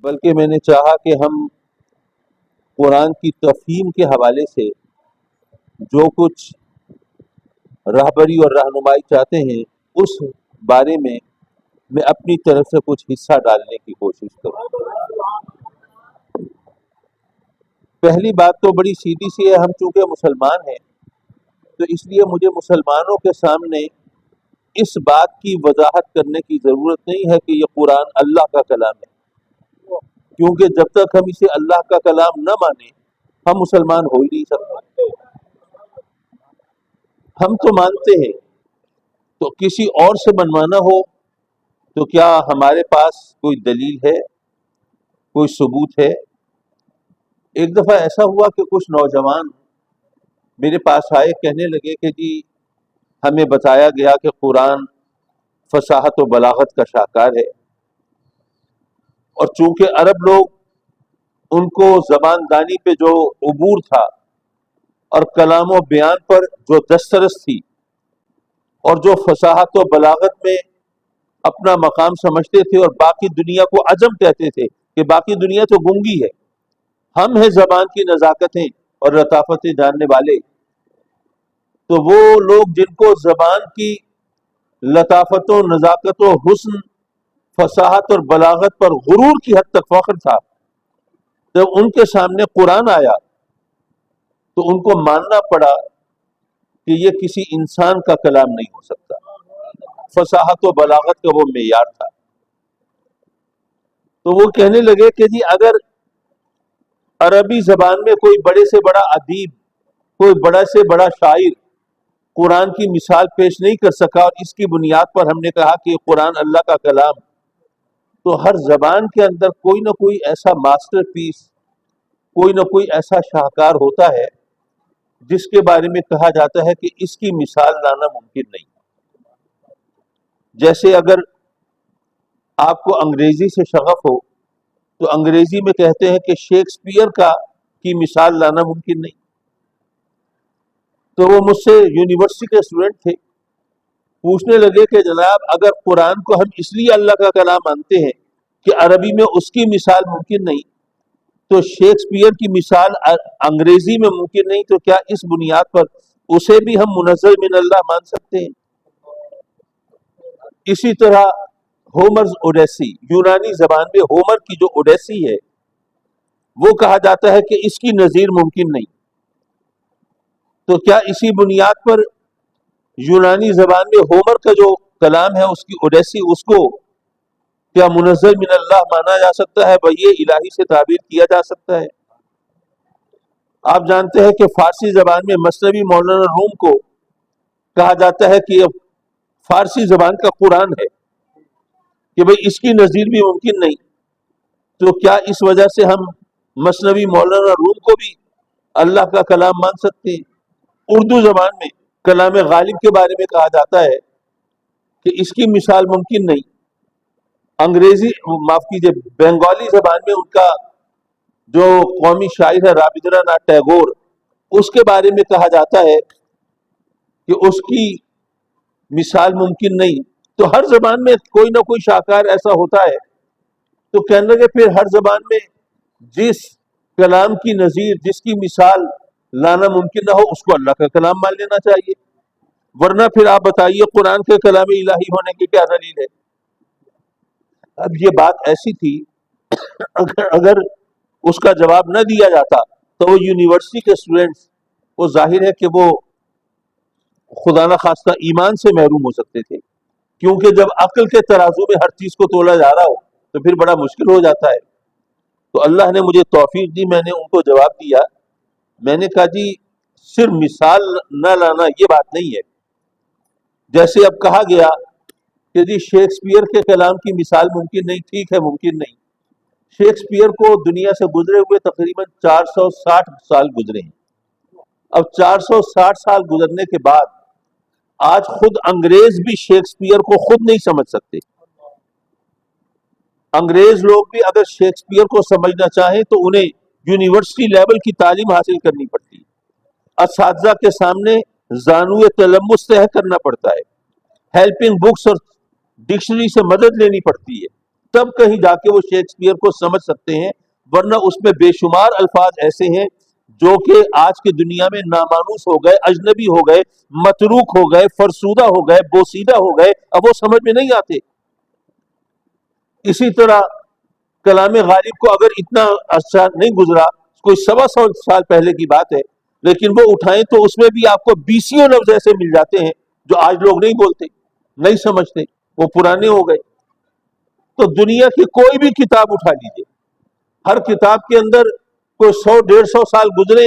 بلکہ میں نے چاہا کہ ہم قرآن کی تفہیم کے حوالے سے جو کچھ رہبری اور رہنمائی چاہتے ہیں اس بارے میں اپنی طرف سے کچھ حصہ ڈالنے کی کوشش کروں۔ پہلی بات تو بڑی سیدھی سی ہے، ہم چونکہ مسلمان ہیں تو اس لیے مجھے مسلمانوں کے سامنے اس بات کی وضاحت کرنے کی ضرورت نہیں ہے کہ یہ قرآن اللہ کا کلام ہے، کیونکہ جب تک ہم اسے اللہ کا کلام نہ مانیں ہم مسلمان ہو ہی نہیں سکتے۔ ہم تو مانتے ہیں، تو کسی اور سے منوانا ہو تو کیا ہمارے پاس کوئی دلیل ہے، کوئی ثبوت ہے؟ ایک دفعہ ایسا ہوا کہ کچھ نوجوان میرے پاس آئے، کہنے لگے کہ جی ہمیں بتایا گیا کہ قرآن فصاحت و بلاغت کا شاہکار ہے، اور چونکہ عرب لوگ ان کو زبان دانی پہ جو عبور تھا اور کلام و بیان پر جو دسترس تھی اور جو فصاحت و بلاغت میں اپنا مقام سمجھتے تھے، اور باقی دنیا کو عجم کہتے تھے کہ باقی دنیا تو گونگی ہے، ہم ہیں زبان کی نزاکتیں اور لطافتیں جاننے والے۔ تو وہ لوگ جن کو زبان کی لطافت و نزاکت و حسن، فصاحت اور بلاغت پر غرور کی حد تک فخر تھا، جب ان کے سامنے قرآن آیا تو ان کو ماننا پڑا کہ یہ کسی انسان کا کلام نہیں ہو سکتا۔ فصاحت و بلاغت کا وہ معیار تھا۔ تو وہ کہنے لگے کہ جی اگر عربی زبان میں کوئی بڑے سے بڑا ادیب، کوئی بڑا سے بڑا شاعر قرآن کی مثال پیش نہیں کر سکا، اور اس کی بنیاد پر ہم نے کہا کہ قرآن اللہ کا کلام، تو ہر زبان کے اندر کوئی نہ کوئی ایسا ماسٹر پیس، کوئی نہ کوئی ایسا شاہکار ہوتا ہے جس کے بارے میں کہا جاتا ہے کہ اس کی مثال لانا ممکن نہیں۔ جیسے اگر آپ کو انگریزی سے شغف ہو تو انگریزی میں کہتے ہیں کہ شیکسپیئر کی مثال لانا ممکن نہیں۔ تو وہ مجھ سے یونیورسٹی کے اسٹوڈنٹ تھے، پوچھنے لگے کہ جناب اگر قرآن کو ہم اس لیے اللہ کا کلام مانتے ہیں کہ عربی میں اس کی مثال ممکن نہیں، تو شیکسپیئر کی مثال انگریزی میں ممکن نہیں، تو کیا اس بنیاد پر اسے بھی ہم منزل من اللہ مان سکتے ہیں؟ اسی طرح ہومرز اوڈیسی، یونانی زبان میں ہومر کی جو اوڈیسی ہے وہ کہا جاتا ہے کہ اس کی نظیر ممکن نہیں، تو کیا اسی بنیاد پر یونانی زبان میں ہومر کا جو کلام ہے، اس کی اوڈیسی، اس کو کیا منزل من اللہ مانا جا سکتا ہے، وحی الہی سے تعبیر کیا جا سکتا ہے؟ آپ جانتے ہیں کہ فارسی زبان میں مثنوی مولانا روم کو کہا جاتا ہے کہ یہ فارسی زبان کا قرآن ہے، کہ بھئی اس کی نظیر بھی ممکن نہیں، تو کیا اس وجہ سے ہم مثنوی مولانا روم کو بھی اللہ کا کلام مان سکتے ہیں؟ اردو زبان میں کلام غالب کے بارے میں کہا جاتا ہے کہ اس کی مثال ممکن نہیں۔ انگریزی، معاف کیجیے، بنگالی زبان میں ان کا جو قومی شاعر ہے رابندر ناتھ ٹیگور، اس کے بارے میں کہا جاتا ہے کہ اس کی مثال ممکن نہیں۔ تو ہر زبان میں کوئی نہ کوئی شاہکار ایسا ہوتا ہے، تو کہنے لگے پھر ہر زبان میں جس کلام کی نظیر، جس کی مثال لانا ممکن نہ ہو، اس کو اللہ کا کلام مان لینا چاہیے، ورنہ پھر آپ بتائیے قرآن کے کلام الہی ہونے کی کیا دلیل ہے؟ اب یہ بات ایسی تھی، اگر اس کا جواب نہ دیا جاتا تو وہ یونیورسٹی کے اسٹوڈنٹس، وہ ظاہر ہے کہ وہ خدا نہ خواستہ ایمان سے محروم ہو سکتے تھے، کیونکہ جب عقل کے ترازو میں ہر چیز کو تولا جا رہا ہو تو پھر بڑا مشکل ہو جاتا ہے۔ تو اللہ نے مجھے توفیق دی، میں نے ان کو جواب دیا، میں نے کہا جی صرف مثال نہ لانا یہ بات نہیں ہے۔ جیسے اب کہا گیا کہ جی شیکسپیئر کے کلام کی مثال ممکن نہیں، ٹھیک ہے ممکن نہیں، شیکسپیئر کو دنیا سے گزرے ہوئے تقریباً 460 سال گزرے ہیں۔ اب 460 سال گزرنے کے بعد آج خود انگریز بھی شیکسپیئر کو خود نہیں سمجھ سکتے۔ انگریز لوگ بھی اگر شیکسپیئر کو سمجھنا چاہیں تو انہیں یونیورسٹی لیول کی تعلیم حاصل کرنی پڑتی ہے، اساتذہ کے سامنے زانوئے تلمس طے کرنا پڑتا ہے، ہیلپنگ بکس اور ڈکشنری سے مدد لینی پڑتی ہے، تب کہیں جا کے وہ شیکسپیئر کو سمجھ سکتے ہیں، ورنہ اس میں بے شمار الفاظ ایسے ہیں جو کہ آج کی دنیا میں نامانوس ہو گئے، اجنبی ہو گئے، متروک ہو گئے، فرسودہ ہو گئے، بوسیدہ ہو گئے، اب وہ سمجھ میں نہیں آتے۔ اسی طرح کلام غالب کو اگر اتنا عرصہ نہیں گزرا، کوئی 125 سال پہلے کی بات ہے، لیکن وہ اٹھائیں تو اس میں بھی آپ کو بیسیوں لفظ ایسے مل جاتے ہیں جو آج لوگ نہیں بولتے، نہیں سمجھتے، وہ پرانے ہو گئے۔ تو دنیا کی کوئی بھی کتاب اٹھا لیجیے، ہر کتاب کے اندر کوئی 100-150 سال گزرے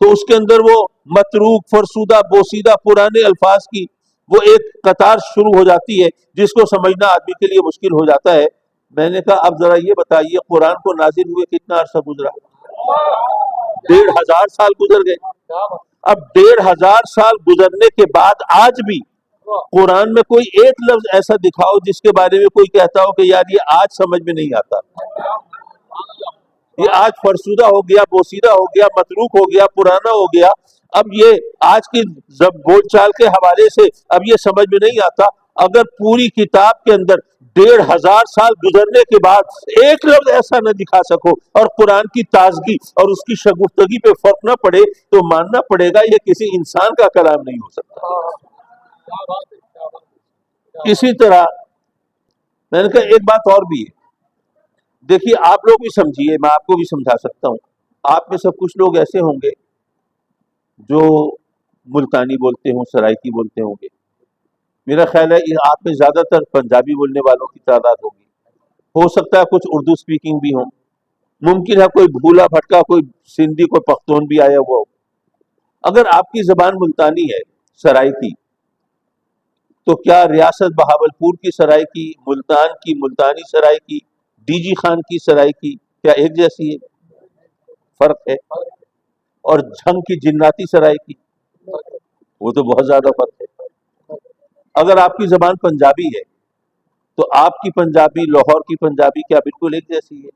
تو اس کے اندر وہ متروک، فرسودہ، بوسیدہ، پرانے الفاظ کی وہ ایک قطار شروع ہو جاتی ہے جس کو سمجھنا آدمی کے لیے مشکل ہو جاتا ہے۔ میں نے کہا اب ذرا یہ بتائیے قرآن کو نازل ہوئے کتنا عرصہ گزرا؟ 1500 سال گزر گئے۔ اب 1500 سال گزرنے کے بعد آج بھی قرآن میں کوئی ایک لفظ ایسا دکھاؤ جس کے بارے میں کوئی کہتا ہو کہ یار یہ آج سمجھ میں نہیں آتا، یہ آج فرسودہ ہو گیا، بوسیدہ ہو گیا، متروک ہو گیا، پرانا ہو گیا، اب یہ آج کی بول چال کے حوالے سے اب یہ سمجھ میں نہیں آتا۔ اگر پوری کتاب کے اندر 1500 سال گزرنے کے بعد ایک لفظ ایسا نہ دکھا سکو اور قرآن کی تازگی اور اس کی شگفتگی پہ فرق نہ پڑے تو ماننا پڑے گا یہ کسی انسان کا کلام نہیں ہو سکتا۔ اسی طرح میں نے کہا ایک بات اور بھی ہے، دیکھیے آپ لوگ بھی سمجھیے، میں آپ کو بھی سمجھا سکتا ہوں۔ آپ میں سے کچھ لوگ ایسے ہوں گے جو ملتانی بولتے ہوں، سرائکی بولتے ہوں گے، میرا خیال ہے آپ میں زیادہ تر پنجابی بولنے والوں کی تعداد ہوگی، ہو سکتا ہے کچھ اردو سپیکنگ بھی ہوں، ممکن ہے کوئی بھولا بھٹکا، کوئی سندھی، کوئی پختون بھی آیا ہوا ہو۔ اگر آپ کی زبان ملتانی ہے، سرائکی، تو کیا ریاست بہاولپور کی سرائکی، ملتان کی ملتانی سرائکی، ڈی جی خان کی سرائکی کیا ایک جیسی ہے؟ فرق ہے۔ اور جھنگ کی جناتی سرائکی، وہ تو بہت زیادہ فرق ہے۔ اگر آپ کی زبان پنجابی ہے تو آپ کی پنجابی، لاہور کی پنجابی کیا بالکل ایک جیسی ہے؟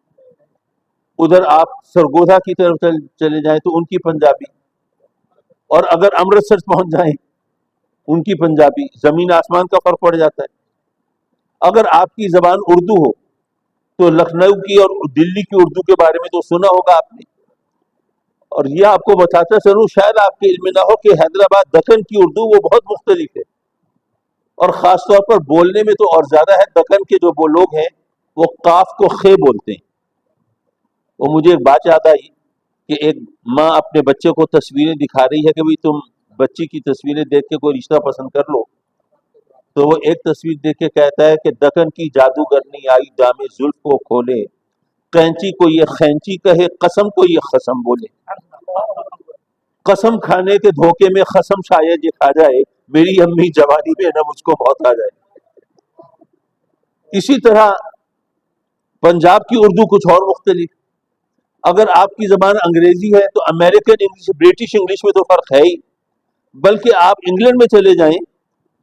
ادھر آپ سرگودا کی طرف چلے جائیں تو ان کی پنجابی، اور اگر امرتسر پہنچ جائیں ان کی پنجابی، زمین آسمان کا فرق پڑ جاتا ہے۔ اگر آپ کی زبان اردو ہو تو لکھنؤ کی اور دلی کی اردو کے بارے میں تو سنا ہوگا آپ نے، اور یہ آپ کو بتاتا چلوں، شاید آپ کے علم میں نہ ہو کہ حیدرآباد دکن کی اردو وہ بہت مختلف ہے، اور خاص طور پر بولنے میں تو اور زیادہ ہے۔ دکن کے جو وہ لوگ ہیں وہ قاف کو خے بولتے ہیں۔ وہ مجھے ایک بات یاد آئی کہ ایک ماں اپنے بچے کو تصویریں دکھا رہی ہے کہ بھئی تم بچی کی تصویریں دیکھ کے کوئی رشتہ پسند کر لو، تو وہ ایک تصویر دیکھ کے کہتا ہے کہ دکن کی جادوگرنی آئی دام زلف کو کھولے، قینچی کو یہ خینچی کہے، قسم کو یہ قسم بولے، قسم کھانے کے دھوکے میں قسم شاید یہ کھا جائے، میری امی جوانی میں نہ مجھ کو موت آ جائے۔ اسی طرح پنجاب کی اردو کچھ اور مختلف۔ اگر آپ کی زبان انگریزی ہے تو امریکن انگلش، برٹش انگلش میں تو فرق ہے ہی، بلکہ آپ انگلینڈ میں چلے جائیں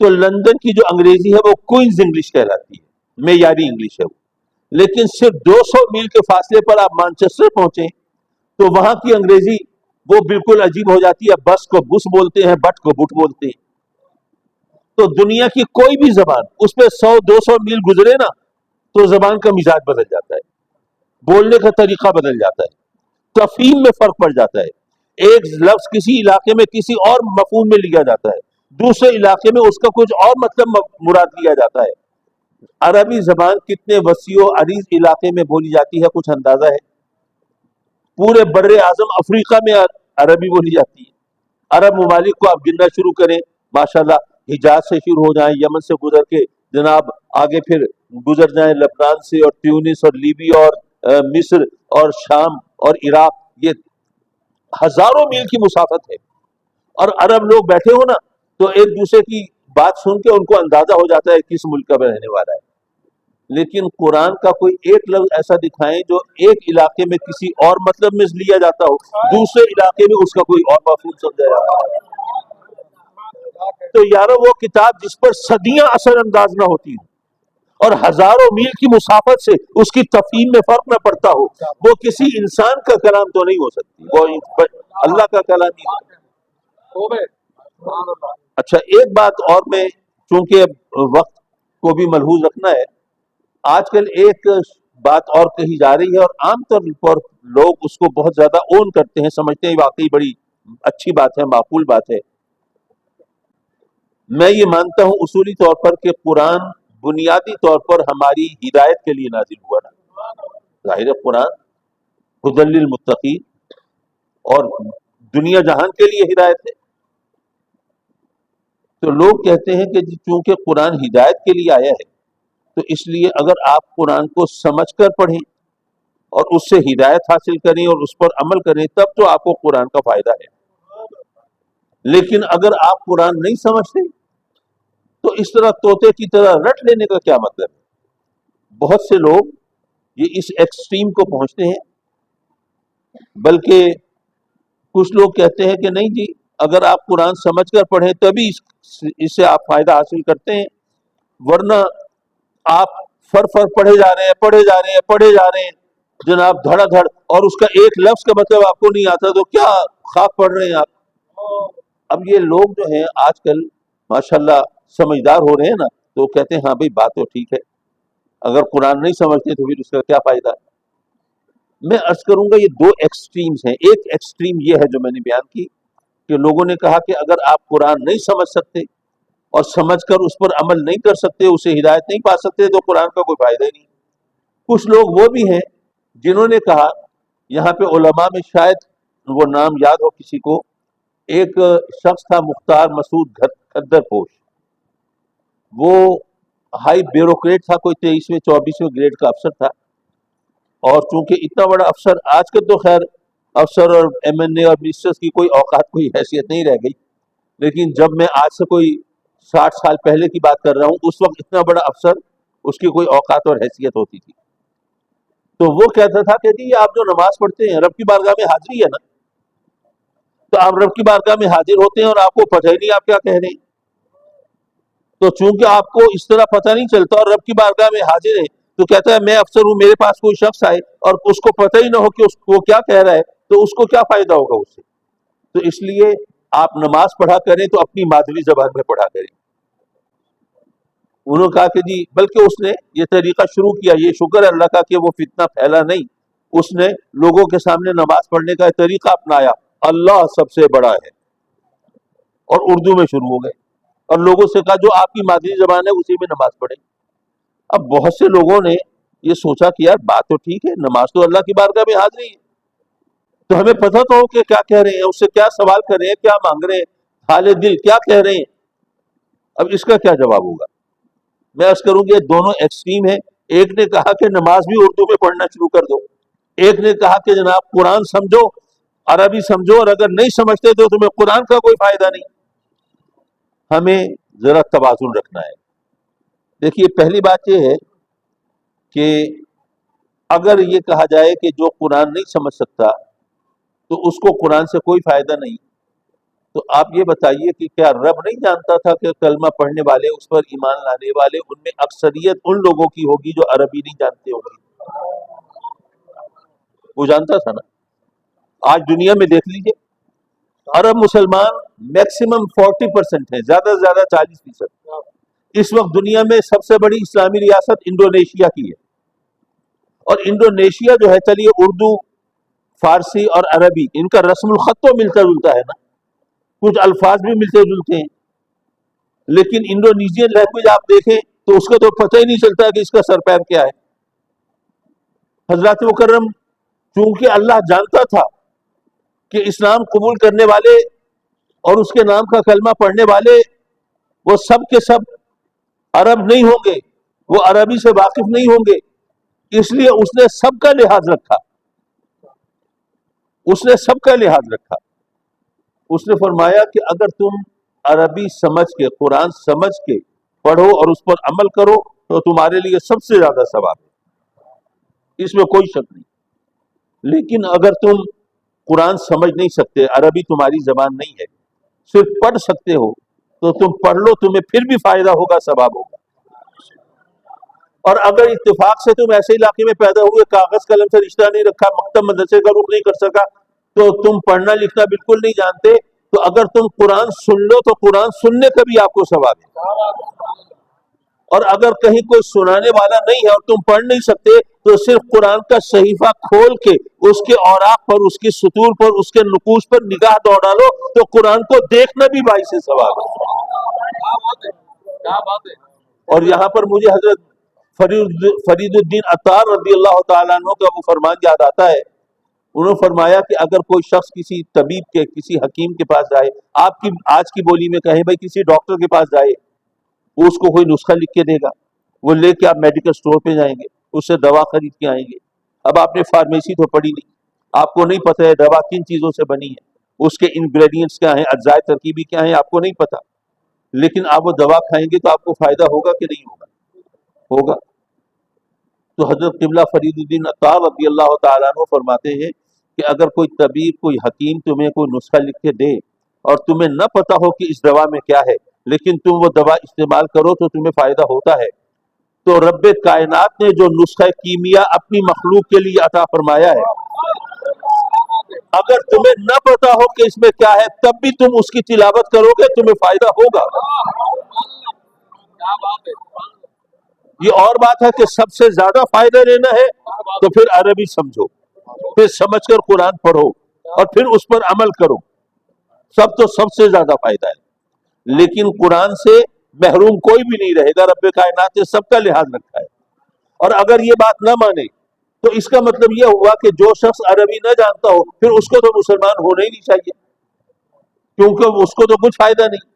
تو لندن کی جو انگریزی ہے وہ کوئنز انگلش کہلاتی ہے، معیاری انگلش ہے وہ۔ لیکن صرف 200 میل کے فاصلے پر آپ مانچسٹر پہنچیں تو وہاں کی انگریزی وہ بالکل عجیب ہو جاتی ہے، بس کو بس بولتے ہیں، بٹ کو بٹ بولتے ہیں۔ تو دنیا کی کوئی بھی زبان اس پہ 100-200 میل گزرے نا تو زبان کا مزاج بدل جاتا ہے، بولنے کا طریقہ بدل جاتا ہے، تفہیم میں فرق پڑ جاتا ہے۔ ایک لفظ کسی علاقے میں کسی اور مفہوم میں لیا جاتا ہے، دوسرے علاقے میں اس کا کچھ اور مطلب مراد لیا جاتا ہے۔ عربی زبان کتنے وسیع و عریض علاقے میں بولی جاتی ہے کچھ اندازہ ہے؟ پورے بر اعظم افریقہ میں عربی بولی جاتی ہے۔ عرب ممالک کو آپ گننا شروع کریں، ماشاءاللہ حجاز سے شروع ہو جائیں، یمن سے گزر کے جناب آگے پھر گزر جائیں لبنان سے اور تیونس اور لیبیا اور مصر اور شام اور عراق، یہ ہزاروں میل کی مسافت ہے۔ اور عرب لوگ بیٹھے ہو نا تو ایک دوسرے کی بات سن کے ان کو اندازہ ہو جاتا ہے کس ملک کا رہنے والا ہے۔ لیکن قرآن کا کوئی ایک لفظ ایسا دکھائیں جو ایک علاقے میں کسی اور مطلب میں لیا جاتا ہو، دوسرے علاقے میں اس کا کوئی اور مفہوم سمجھا جاتا ہے۔ تو یارو وہ کتاب جس پر صدیاں اثر انداز نہ ہوتی ہوں اور ہزاروں میل کی مسافت سے اس کی تفہیم میں فرق نہ پڑتا ہو، وہ کسی انسان کا کلام تو نہیں ہو سکتی، وہ اللہ کا کلام ہی ہو۔ اچھا ایک بات اور میں چونکہ وقت کو بھی ملحوظ رکھنا ہے، آج کل ایک بات اور کہی جا رہی ہے اور عام طور پر لوگ اس کو بہت زیادہ اون کرتے ہیں، سمجھتے ہیں واقعی بڑی اچھی بات ہے، معقول بات ہے۔ میں یہ مانتا ہوں اصولی طور پر کہ قرآن بنیادی طور پر ہماری ہدایت کے لیے نازل ہوا نا، ظاہر ہے قرآن ہدی للمتقین اور دنیا جہان کے لیے ہدایت ہے۔ تو لوگ کہتے ہیں کہ چونکہ قرآن ہدایت کے لیے آیا ہے تو اس لیے اگر آپ قرآن کو سمجھ کر پڑھیں اور اس سے ہدایت حاصل کریں اور اس پر عمل کریں تب تو آپ کو قرآن کا فائدہ ہے۔ لیکن اگر آپ قرآن نہیں سمجھتے تو اس طرح طوطے کی طرح رٹ لینے کا کیا مطلب ہے؟ بہت سے لوگ یہ اس ایکسٹریم کو پہنچتے ہیں، بلکہ کچھ لوگ کہتے ہیں کہ نہیں جی اگر آپ قرآن سمجھ کر پڑھیں تبھی اس سے آپ فائدہ حاصل کرتے ہیں، ورنہ آپ فر پڑھے جا رہے ہیں پڑھے جا رہے ہیں جناب دھڑا دھڑ، اور اس کا ایک لفظ کا مطلب آپ کو نہیں آتا تو کیا خاک پڑھ رہے ہیں آپ۔ اب یہ لوگ جو ہیں آج کل ماشاءاللہ سمجھدار ہو رہے ہیں نا، تو کہتے ہیں ہاں بھائی بات تو ٹھیک ہے، اگر قرآن نہیں سمجھتے تو پھر اس کا کیا فائدہ ہے۔ میں عرض کروں گا یہ دو ایکسٹریمز ہیں۔ ایک ایکسٹریم یہ ہے جو میں نے بیان کی کہ لوگوں نے کہا کہ اگر آپ قرآن نہیں سمجھ سکتے اور سمجھ کر اس پر عمل نہیں کر سکتے، اسے ہدایت نہیں پا سکتے تو قرآن کا کوئی فائدہ ہی نہیں۔ کچھ لوگ وہ بھی ہیں جنہوں نے کہا، یہاں پہ علماء میں شاید وہ نام یاد ہو کسی کو، ایک شخص تھا مختار مسعود کھدر پوش، وہ ہائی بیوروکریٹ تھا، کوئی 23ویں 24ویں گریڈ کا افسر تھا، اور چونکہ اتنا بڑا افسر، آج کل تو خیر افسر اور ایم این اے اور منسٹرز کی کوئی اوقات کوئی حیثیت نہیں رہ گئی، لیکن جب میں آج سے کوئی 60 سال پہلے کی بات کر رہا ہوں، اس وقت اتنا بڑا افسر اس کی کوئی اوقات اور حیثیت ہوتی تھی۔ تو وہ کہتا تھا کہ جی آپ جو نماز پڑھتے ہیں رب کی بارگاہ میں حاضری ہے نا، تو آپ رب کی بارگاہ میں حاضر ہوتے ہیں اور آپ کو پتہ ہی نہیں آپ کیا کہہ رہے ہیں، تو چونکہ آپ کو اس طرح پتہ نہیں چلتا اور رب کی بارگاہ میں حاضر ہے تو کہتا ہے میں افسر ہوں، میرے پاس کوئی شخص آئے اور اس کو پتہ ہی نہ ہو کہ اس کو کیا کہہ رہا ہے تو اس کو کیا فائدہ ہوگا اس سے۔ تو اس لیے آپ نماز پڑھا کریں تو اپنی مادری زبان میں پڑھا کریں۔ انہوں نے کہا کہ جی، بلکہ اس نے یہ طریقہ شروع کیا، یہ شکر ہے اللہ کا کہ وہ فتنہ پھیلا نہیں، اس نے لوگوں کے سامنے نماز پڑھنے کا طریقہ اپنایا، اللہ سب سے بڑا ہے، اور اردو میں شروع ہو گئے اور لوگوں سے کہا جو آپ کی مادری زبان ہے اسی میں نماز پڑھیں۔ اب بہت سے لوگوں نے یہ سوچا کہ یار بات تو ٹھیک ہے، نماز تو اللہ کی بارگاہ میں حاضری ہے، تو ہمیں پتہ تو ہو کہ کیا کہہ رہے ہیں، اس سے کیا سوال کر رہے ہیں، کیا مانگ رہے ہیں، حال دل کیا کہہ رہے ہیں، اب اس کا کیا جواب ہوگا۔ میں عرض کروں گی یہ دونوں ایکسٹریم ہیں۔ ایک نے کہا کہ نماز بھی اردو میں پڑھنا شروع کر دو، ایک نے کہا کہ جناب قرآن سمجھو، عربی سمجھو، اور اگر نہیں سمجھتے تو تمہیں قرآن کا کوئی فائدہ نہیں۔ ہمیں ذرا توازن رکھنا ہے۔ دیکھیے پہلی بات یہ ہے کہ اگر یہ کہا جائے کہ جو قرآن نہیں سمجھ سکتا تو اس کو قرآن سے کوئی فائدہ نہیں، تو آپ یہ بتائیے کہ کیا رب نہیں جانتا تھا کہ کلمہ پڑھنے والے، اس پر ایمان لانے والے، ان میں اکثریت ان لوگوں کی ہوگی جو عربی نہیں جانتے ہوں گے؟ وہ جانتا تھا نا۔ آج دنیا میں دیکھ لیجئے عرب مسلمان میکسیمم 40% ہیں، زیادہ سے زیادہ 40%۔ اس وقت دنیا میں سب سے بڑی اسلامی ریاست انڈونیشیا کی ہے، اور انڈونیشیا جو ہے، چلیے اردو، فارسی اور عربی ان کا رسم الخط تو ملتا جلتا ہے نا، کچھ الفاظ بھی ملتے جلتے ہیں، لیکن انڈونیشین لینگویج آپ دیکھیں تو اس کا تو پتہ ہی نہیں چلتا کہ اس کا سر پیر کیا ہے۔ حضرات مکرم، چونکہ اللہ جانتا تھا کہ اسلام قبول کرنے والے اور اس کے نام کا کلمہ پڑھنے والے وہ سب کے سب عرب نہیں ہوں گے، وہ عربی سے واقف نہیں ہوں گے، اس لیے اس نے سب کا لحاظ رکھا، اس نے سب کا لحاظ رکھا۔ اس نے فرمایا کہ اگر تم عربی سمجھ کے، قرآن سمجھ کے پڑھو اور اس پر عمل کرو تو تمہارے لیے سب سے زیادہ ثواب ہے، اس میں کوئی شک نہیں۔ لیکن اگر تم قرآن سمجھ نہیں سکتے، عربی تمہاری زبان نہیں ہے، صرف پڑھ سکتے ہو، تو تم پڑھ لو، تمہیں پھر بھی فائدہ ہوگا، ثواب ہوگا۔ اور اگر اتفاق سے تم ایسے علاقے میں پیدا ہوئے، کاغذ قلم سے رشتہ نہیں رکھا، مکتب مدرسے کا رخ نہیں کر سکا، تو تم پڑھنا لکھنا بالکل نہیں جانتے، تو اگر تم قرآن سن لو تو قرآن سننے کا بھی آپ کو ثواب ہے۔ اور اگر کہیں کوئی سنانے والا نہیں ہے اور تم پڑھ نہیں سکتے تو صرف قرآن کا صحیفہ کھول کے اس کے اوراق پر، اس کی سطور پر، اس کے نقوش پر نگاہ دوڑ ڈالو تو قرآن کو دیکھنا بھی باعث ثواب ہے۔ اور یہاں پر مجھے حضرت فرید الدین عطار رضی اللہ تعالیٰ عنہ کا وہ فرمان یاد آتا ہے۔ انہوں نے فرمایا کہ اگر کوئی شخص کسی طبیب کے، کسی حکیم کے پاس جائے، آپ کی آج کی بولی میں کہیں بھائی کسی ڈاکٹر کے پاس جائے، وہ اس کو کوئی نسخہ لکھ کے دے گا، وہ لے کے آپ میڈیکل سٹور پہ جائیں گے، اس سے دوا خرید کے آئیں گے۔ اب آپ نے فارمیسی تو پڑھی نہیں، آپ کو نہیں پتہ ہے دوا کن چیزوں سے بنی ہے، اس کے انگریڈینٹس کیا ہیں، اجزاء ترکیبی کیا ہیں، آپ کو نہیں پتہ، لیکن آپ وہ دوا کھائیں گے تو آپ کو فائدہ ہوگا کہ نہیں ہوگا؟ تو حضرت قبلہ فرید الدین عطار رضی اللہ تعالیٰ عنہ فرماتے ہیں کہ اگر کوئی طبیب، کوئی حکیم تمہیں کوئی نسخہ لکھ کے دے اور تمہیں نہ پتہ ہو کہ اس دوا میں کیا ہے، لیکن تم وہ دوا استعمال کرو تو تمہیں فائدہ ہوتا ہے، تو رب کائنات نے جو نسخہ کیمیا اپنی مخلوق کے لیے عطا فرمایا ہے، اگر تمہیں نہ پتا ہو کہ اس میں کیا ہے تب بھی تم اس کی تلاوت کرو گے، تمہیں فائدہ ہوگا۔ یہ اور بات ہے کہ سب سے زیادہ فائدہ لینا ہے تو پھر عربی سمجھو، پھر سمجھ کر قرآن پڑھو اور پھر اس پر عمل کرو، سب سے زیادہ فائدہ ہے۔ لیکن قرآن سے محروم کوئی بھی نہیں رہے گا، رب کائنات نے سب کا لحاظ رکھا ہے۔ اور اگر یہ بات نہ مانے تو اس کا مطلب یہ ہوا کہ جو شخص عربی نہ جانتا ہو پھر اس کو تو مسلمان ہونا ہی نہیں چاہیے، کیونکہ اس کو تو کچھ فائدہ نہیں۔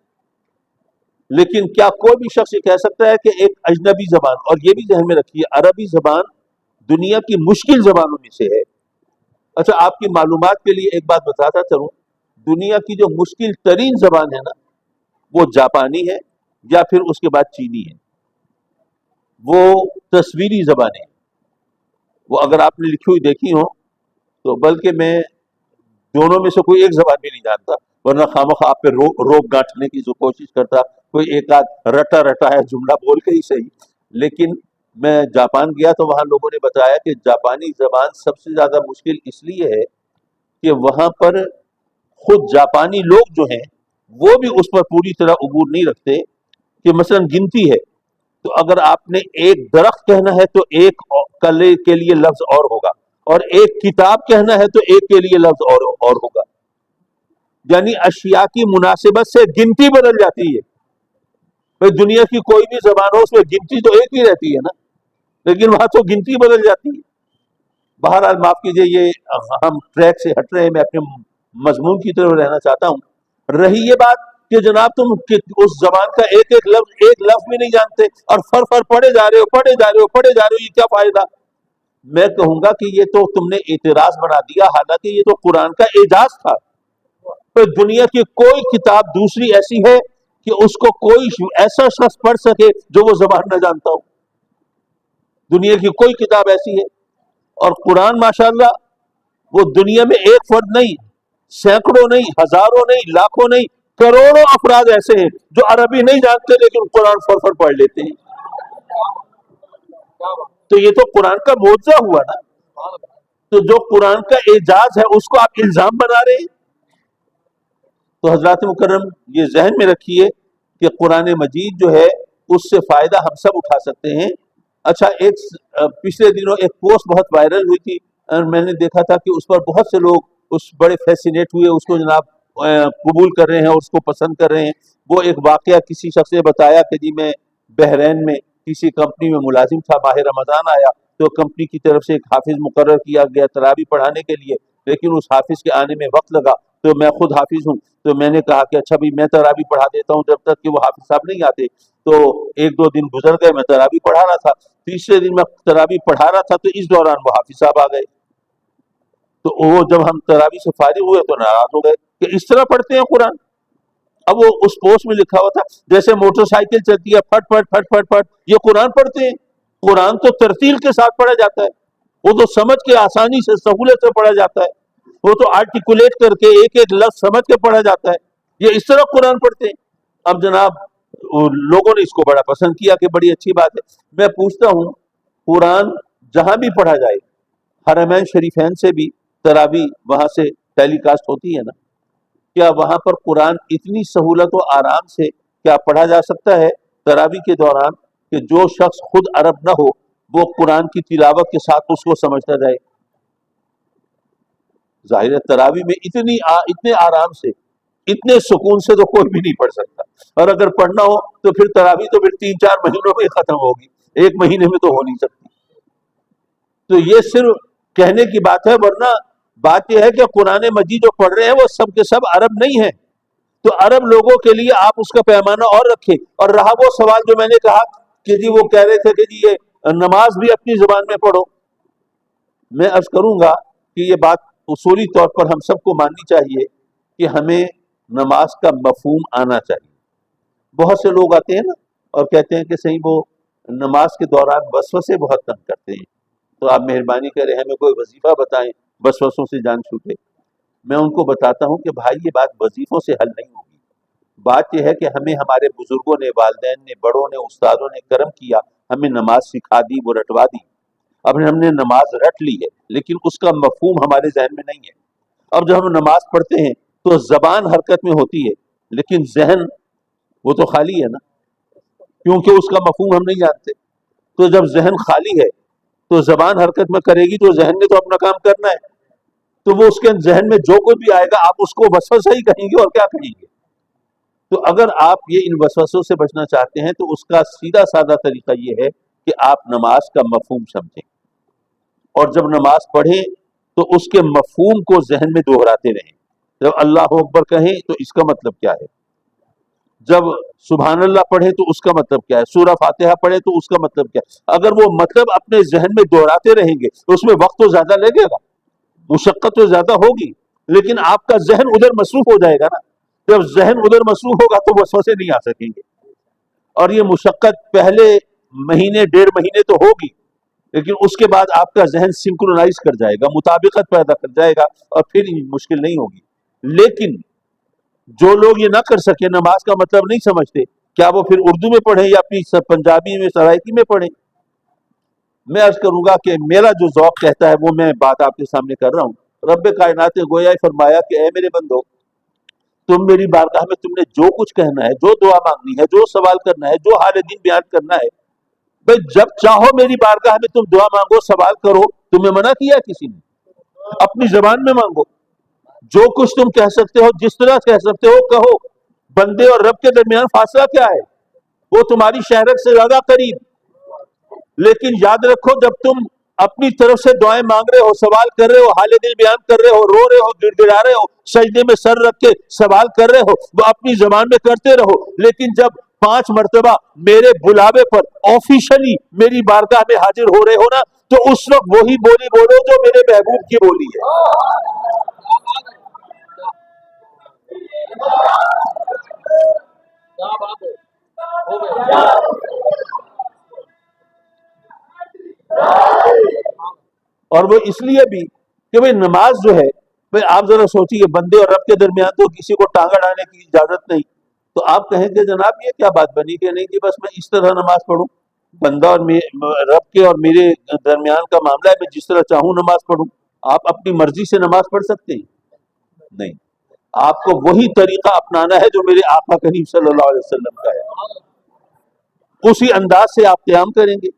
لیکن کیا کوئی بھی شخص یہ کہہ سکتا ہے کہ ایک اجنبی زبان، اور یہ بھی ذہن میں رکھیے عربی زبان دنیا کی مشکل زبانوں میں سے ہے۔ اچھا آپ کی معلومات کے لیے ایک بات بتاتا چلوں، دنیا کی جو مشکل ترین زبان ہے نا وہ جاپانی ہے یا پھر اس کے بعد چینی ہے، وہ تصویری زبانیں ہیں، وہ اگر آپ نے لکھی ہوئی دیکھی ہو تو، بلکہ میں دونوں میں سے کوئی ایک زبان بھی نہیں جانتا، ورنہ خامخواہ آپ پہ روک گانٹھنے کی جو کوشش کرتا، کوئی ایک آدھ رٹا ہے جملہ بول کے ہی صحیح۔ لیکن میں جاپان گیا تو وہاں لوگوں نے بتایا کہ جاپانی زبان سب سے زیادہ مشکل اس لیے ہے کہ وہاں پر خود جاپانی لوگ جو ہیں وہ بھی اس پر پوری طرح عبور نہیں رکھتے، کہ مثلا گنتی ہے تو اگر آپ نے ایک درخت کہنا ہے تو ایک کلے کے لیے لفظ اور ہوگا، اور ایک کتاب کہنا ہے تو ایک کے لیے لفظ اور ہوگا، یعنی اشیاء کی مناسبت سے گنتی بدل جاتی ہے۔ بھئی دنیا کی کوئی بھی زبان ہو اس میں گنتی تو ایک ہی رہتی ہے نا، لیکن وہاں تو گنتی بدل جاتی ہے۔ بہرحال معاف کیجئے، یہ ہم ٹریک سے ہٹ رہے ہیں، میں اپنے مضمون کی طرف رہنا چاہتا ہوں۔ رہی یہ بات کہ جناب تم اس زبان کا ایک لفظ بھی نہیں جانتے اور فر پڑھے جا رہے ہو، یہ کیا فائدہ؟ میں کہوں گا کہ یہ تو تم نے اعتراض بنا دیا، حالانکہ یہ تو قرآن کا اعجاز تھا۔ تو دنیا کی کوئی کتاب دوسری ایسی ہے کہ اس کو کوئی ایسا شخص پڑھ سکے جو وہ زبان نہ جانتا ہو؟ دنیا کی کوئی کتاب ایسی ہے؟ اور قرآن ماشاءاللہ وہ دنیا میں ایک فرد نہیں، سینکڑوں نہیں، ہزاروں نہیں، لاکھوں نہیں، کروڑوں افراد ایسے ہیں جو عربی نہیں جانتے لیکن قرآن فر پڑھ لیتے ہیں۔ تو یہ تو قرآن کا معجزہ ہوا نا۔ تو جو قرآن کا اعجاز ہے اس کو آپ الزام بنا رہے ہیں۔ تو حضرات مکرم یہ ذہن میں رکھیے کہ قرآن مجید جو ہے اس سے فائدہ ہم سب اٹھا سکتے ہیں۔ اچھا ایک پچھلے دنوں ایک پوسٹ بہت وائرل ہوئی تھی اور میں نے دیکھا تھا کہ اس پر بہت سے لوگ اس بڑے فیسینیٹ ہوئے، اس کو جناب قبول کر رہے ہیں اور اس کو پسند کر رہے ہیں۔ وہ ایک واقعہ کسی شخص نے بتایا کہ جی میں بحرین میں کسی کمپنی میں ملازم تھا، ماہ رمضان آیا تو کمپنی کی طرف سے ایک حافظ مقرر کیا گیا تراویح پڑھانے کے لیے، لیکن اس حافظ کے آنے میں وقت لگا، تو میں خود حافظ ہوں تو میں نے کہا کہ اچھا بھی میں تراویح پڑھا دیتا ہوں جب تک کہ وہ حافظ صاحب نہیں آتے۔ تو ایک دو دن گزر گئے، میں تراویح پڑھا رہا تھا، تیسرے دن میں تراویح پڑھا رہا تھا تو اس دوران وہ حافظ صاحب آ گئے۔ تو وہ جب ہم تراویح سے فارغ ہوئے تو ناراض ہو گئے کہ اس طرح پڑھتے ہیں قرآن۔ اب وہ اس پوسٹ میں لکھا ہوا تھا جیسے موٹر سائیکل چلتی ہے پھٹ پھٹ پھٹ پھٹ پھٹ، یہ قرآن پڑھتے ہیں۔ قرآن تو ترتیل کے ساتھ پڑھا جاتا ہے، وہ تو سمجھ کے آسانی سے سہولت سے پڑھا جاتا ہے، وہ تو آرٹیکولیٹ کر کے ایک ایک لفظ سمجھ کے پڑھا جاتا ہے۔ یہ اس طرح قرآن پڑھتے ہیں۔ اب جناب لوگوں نے اس کو بڑا پسند کیا کہ بڑی اچھی بات ہے۔ میں پوچھتا ہوں قرآن جہاں بھی پڑھا جائے، حرمین شریفین سے بھی تراویح وہاں سے ٹیلی کاسٹ ہوتی ہے نا، کیا وہاں پر قرآن اتنی سہولت و آرام سے کیا پڑھا جا سکتا ہے تراویح کے دوران کہ جو شخص خود عرب نہ ہو وہ قرآن کی تلاوت کے ساتھ اس کو سمجھتا جائے. ظاہر ہے تراویح میں اتنے آرام سے اتنے سکون سے تو کوئی بھی نہیں پڑھ سکتا, اور اگر پڑھنا ہو تو پھر تراویح تو پھر 3-4 مہینوں میں ختم ہوگی, 1 مہینے میں تو ہو نہیں سکتی. تو یہ صرف کہنے کی بات ہے, ورنہ بات یہ ہے کہ قرآن مجید جو پڑھ رہے ہیں وہ سب کے سب عرب نہیں ہیں. تو عرب لوگوں کے لیے آپ اس کا پیمانہ اور رکھیں. اور رہا وہ سوال جو میں نے کہا کہ جی وہ کہہ رہے تھے کہ جی یہ نماز بھی اپنی زبان میں پڑھو, میں عرض کروں گا کہ یہ بات اصولی طور پر ہم سب کو ماننی چاہیے کہ ہمیں نماز کا مفہوم آنا چاہیے. بہت سے لوگ آتے ہیں نا اور کہتے ہیں کہ صحیح وہ نماز کے دوران وسوسے بہت تنگ کرتے ہیں, تو آپ مہربانی کریں ہمیں کوئی وظیفہ بتائیں وسوسوں سے جان چھوٹے. میں ان کو بتاتا ہوں کہ بھائی یہ بات وظیفوں سے حل نہیں ہوگی. بات یہ ہے کہ ہمیں ہمارے بزرگوں نے, والدین نے, بڑوں نے, استادوں نے کرم کیا, ہمیں نماز سکھا دی, وہ رٹوا دی. اب ہم نے نماز رٹ لی ہے لیکن اس کا مفہوم ہمارے ذہن میں نہیں ہے. اب جب ہم نماز پڑھتے ہیں تو زبان حرکت میں ہوتی ہے لیکن ذہن وہ تو خالی ہے نا, کیونکہ اس کا مفہوم ہم نہیں جانتے. تو جب ذہن خالی ہے تو زبان حرکت میں کرے گی تو ذہن نے تو اپنا کام کرنا ہے, تو وہ اس کے ذہن میں جو کوئی بھی آئے گا آپ اس کو وسوسہ ہی کہیں گے اور کیا کہیں گے. تو اگر آپ یہ ان وسوسوں سے بچنا چاہتے ہیں تو اس کا سیدھا سادہ طریقہ یہ ہے کہ آپ نماز کا مفہوم سمجھیں, اور جب نماز پڑھیں تو اس کے مفہوم کو ذہن میں دہراتے رہیں. جب اللہ اکبر کہیں تو اس کا مطلب کیا ہے, جب سبحان اللہ پڑھے تو اس کا مطلب کیا ہے, سورہ فاتحہ پڑھے تو اس کا مطلب کیا ہے. اگر وہ مطلب اپنے ذہن میں دہراتے رہیں گے تو اس میں وقت تو زیادہ لگے گا, مشقت تو زیادہ ہوگی, لیکن آپ کا ذہن ادھر مصروف ہو جائے گا نا. جب ذہن ادھر مصروف ہوگا تو وسوسے نہیں آ سکیں گے. اور یہ مشقت پہلے مہینے 1.5 مہینے تو ہوگی, لیکن اس کے بعد آپ کا ذہن سنکرونائز کر جائے گا, مطابقت پیدا کر جائے گا, اور پھر مشکل نہیں ہوگی. لیکن جو لوگ یہ نہ کر سکے, نماز کا مطلب نہیں سمجھتے, کیا وہ پھر اردو میں پڑھیں یا اپنی پنجابی میں, سرائکی میں پڑھیں؟ میں عرض کروں گا کہ میرا جو ذوق کہتا ہے وہ میں بات آپ کے سامنے کر رہا ہوں. رب کائنات نے گویا فرمایا کہ اے میرے بندو, تم میری بارگاہ میں تم نے جو کچھ کہنا ہے, جو دعا مانگنی ہے, جو سوال کرنا ہے, جو حال دین بیان کرنا ہے, بھائی جب چاہو میری بارگاہ میں تم دعا مانگو, سوال کرو. تمہیں منع کیا کسی نے؟ اپنی زبان میں مانگو, جو کچھ تم کہہ سکتے ہو, جس طرح کہہ سکتے ہو کہو. بندے اور رب کے درمیان فاصلہ کیا ہے؟ وہ تمہاری شہرت سے زیادہ قریب. لیکن یاد رکھو, جب تم اپنی طرف سے دعائیں مانگ رہے ہو, سوال کر رہے ہو, حال دل بیان کر رہے ہو, رو رہے ہو, گڑ گڑا رہے ہو, سجدے میں سر رکھ کے سوال کر رہے ہو, وہ اپنی زبان میں کرتے رہو. لیکن جب 5 مرتبہ میرے بلاوے پر آفیشلی میری بارگاہ میں حاضر ہو رہے ہو نا, تو اس وقت وہی بولی بولو جو میرے محبوب کی بولی ہے. اور وہ اس لیے بھی کہ بھئی نماز جو ہے, بھئی آپ ذرا سوچیے, بندے اور رب کے درمیان تو کسی کو ٹانگ اڑانے کی اجازت نہیں. تو آپ کہیں کہ جناب یہ کیا بات بنی کہ نہیں کہ بس میں اس طرح نماز پڑھوں, بندہ اور رب کے اور میرے درمیان کا معاملہ ہے, میں جس طرح چاہوں نماز پڑھوں. آپ اپنی مرضی سے نماز پڑھ سکتے ہیں؟ نہیں. آپ کو وہی طریقہ اپنانا ہے جو میرے آقا کریم صلی اللہ علیہ وسلم کا ہے. اسی انداز سے آپ قیام کریں گے,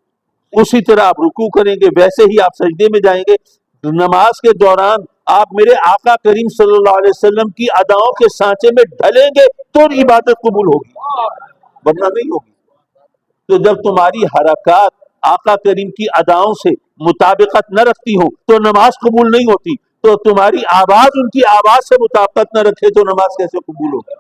اسی طرح آپ رکوع کریں گے, ویسے ہی آپ سجدے میں جائیں گے. نماز کے دوران آپ میرے آقا کریم صلی اللہ علیہ وسلم کی اداؤں کے سانچے میں ڈھلیں گے تو عبادت قبول ہوگی, ورنہ نہیں ہوگی. تو جب تمہاری حرکات آقا کریم کی اداؤں سے مطابقت نہ رکھتی ہو تو نماز قبول نہیں ہوتی. تو تمہاری آواز ان کی آواز سے مطابقت نہ رکھے تو نماز کیسے قبول ہوگی؟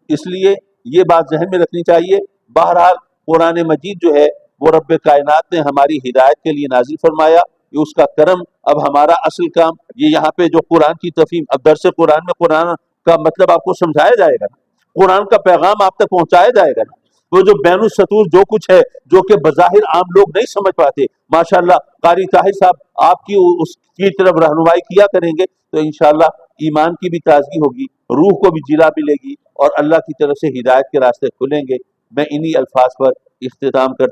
اس لیے یہ بات ذہن میں رکھنی چاہیے. بہرحال قرآن مجید جو ہے وہ رب کائنات نے ہماری ہدایت کے لیے نازل فرمایا, یہ اس کا کرم. اب ہمارا اصل کام یہ یہاں پہ جو قرآن کی تفہیم, اب درس قرآن میں قرآن کا مطلب آپ کو سمجھایا جائے گا نا, قرآن کا پیغام آپ تک پہنچایا جائے گا نا. وہ جو بین السطور جو کچھ ہے جو کہ بظاہر عام لوگ نہیں سمجھ پاتے, ماشاءاللہ قاری طاہر صاحب آپ کی اس کی طرف رہنمائی کیا کریں گے تو انشاءاللہ ایمان کی بھی تازگی ہوگی, روح کو بھی جلا ملے گی, اور اللہ کی طرف سے ہدایت کے راستے کھلیں گے. میں انہی الفاظ پر اختتام کرتا